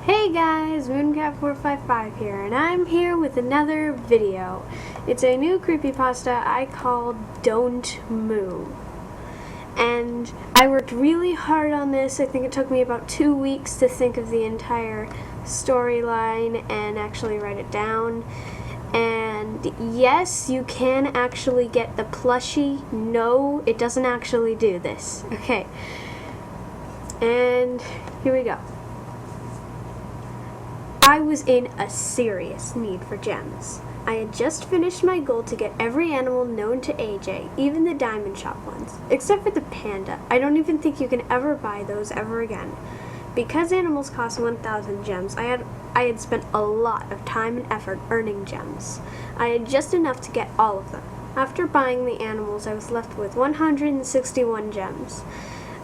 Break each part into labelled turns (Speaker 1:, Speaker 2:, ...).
Speaker 1: Hey guys, Mooncat455 here, and I'm here with another video. It's a new creepypasta I called Don't Move. And I worked really hard on this. I think it took me about 2 weeks to think of the entire storyline and actually write it down. And yes, you can actually get the plushie. No, it doesn't actually do this. Okay. And here we go. I was in a serious need for gems. I had just finished my goal to get every animal known to AJ, even the diamond shop ones, except for the panda. I don't even think you can ever buy those ever again. Because animals cost 1,000 gems, I had spent a lot of time and effort earning gems. I had just enough to get all of them. After buying the animals, I was left with 161 gems.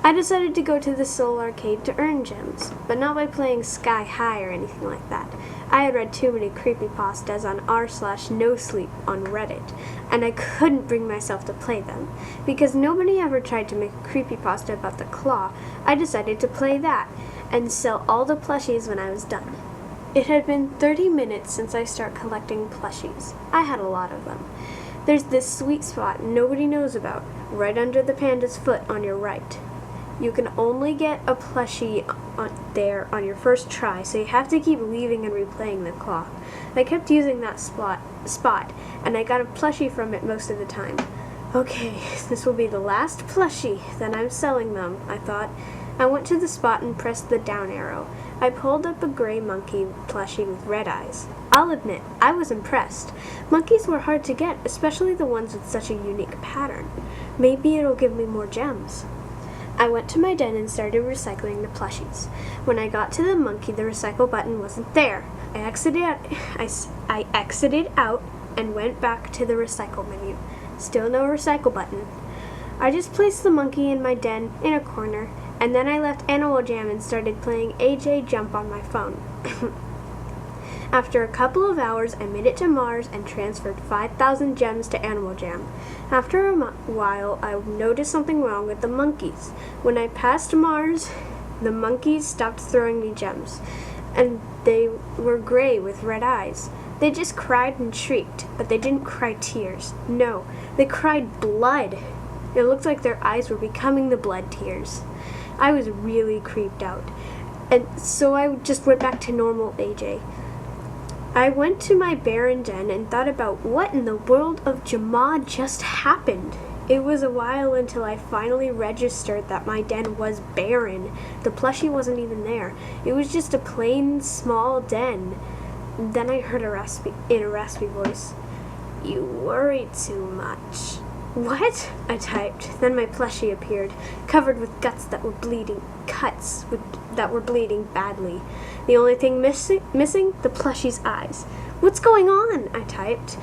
Speaker 1: I decided to go to the Soul Arcade to earn gems, but not by playing Sky High or anything like that. I had read too many creepypastas on r/nosleep on Reddit, and I couldn't bring myself to play them. Because nobody ever tried to make a creepypasta about the claw, I decided to play that, and sell all the plushies when I was done. It had been 30 minutes since I started collecting plushies. I had a lot of them. There's this sweet spot nobody knows about, right under the panda's foot on your right. You can only get a plushie there on your first try, so you have to keep leaving and replaying the claw. I kept using that spot, and I got a plushie from it most of the time. Okay, this will be the last plushie, then I'm selling them, I thought. I went to the spot and pressed the down arrow. I pulled up a gray monkey plushie with red eyes. I'll admit, I was impressed. Monkeys were hard to get, especially the ones with such a unique pattern. Maybe it'll give me more gems. I went to my den and started recycling the plushies. When I got to the monkey, the recycle button wasn't there. I exited out and went back to the recycle menu. Still no recycle button. I just placed the monkey in my den in a corner, and then I left Animal Jam and started playing AJ Jump on my phone. After a couple of hours, I made it to Mars and transferred 5,000 gems to Animal Jam. After a while, I noticed something wrong with the monkeys. When I passed Mars, the monkeys stopped throwing me gems, and they were gray with red eyes. They just cried and shrieked, but they didn't cry tears. No, they cried blood. It looked like their eyes were becoming the blood tears. I was really creeped out, and so I just went back to normal AJ. I went to my barren den and thought about what in the world of Jamad just happened. It was a while until I finally registered that my den was barren. The plushie wasn't even there. It was just a plain, small den. Then I heard in a raspy voice, "You worry too much." "What?" I typed. Then my plushie appeared, covered with cuts that were bleeding badly. The only thing missing, the plushie's eyes. "What's going on?" I typed.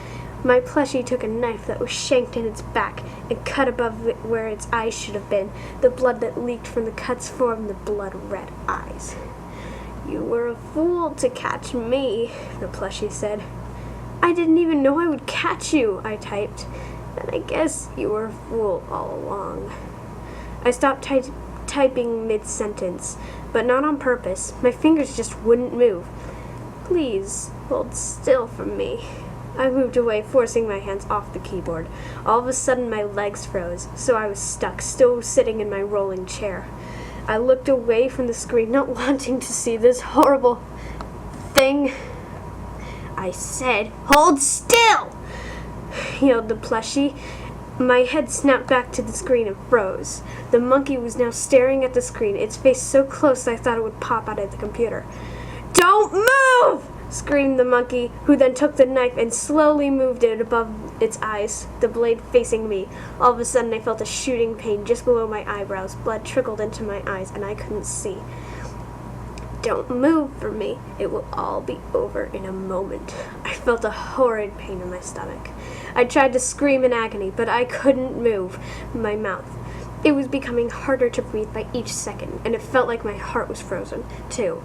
Speaker 1: My plushie took a knife that was shanked in its back and cut above where its eyes should have been. The blood that leaked from the cuts formed the blood-red eyes. "You were a fool to catch me," the plushie said. "I didn't even know I would catch you," I typed. "Then I guess you were a fool all along." I stopped typing mid-sentence, but not on purpose. My fingers just wouldn't move. "Please, hold still for me." I moved away, forcing my hands off the keyboard. All of a sudden, my legs froze, so I was stuck, still sitting in my rolling chair. I looked away from the screen, not wanting to see this horrible thing. "I said, hold still!" yelled the plushie. My head snapped back to the screen and froze. The monkey was now staring at the screen, its face so close I thought it would pop out of the computer. "Don't move!" screamed the monkey, who then took the knife and slowly moved it above its eyes, the blade facing me. All of a sudden I felt a shooting pain just below my eyebrows. Blood trickled into my eyes and I couldn't see. "Don't move for me. It will all be over in a moment." I felt a horrid pain in my stomach. I tried to scream in agony, but I couldn't move my mouth. It was becoming harder to breathe by each second, and it felt like my heart was frozen, too.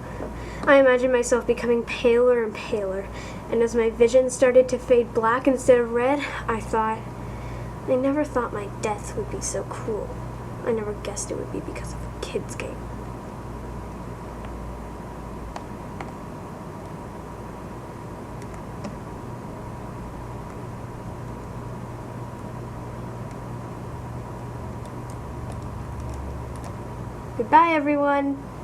Speaker 1: I imagined myself becoming paler and paler, and as my vision started to fade black instead of red, I never thought my death would be so cruel. I never guessed it would be because of a kid's game. Goodbye, everyone.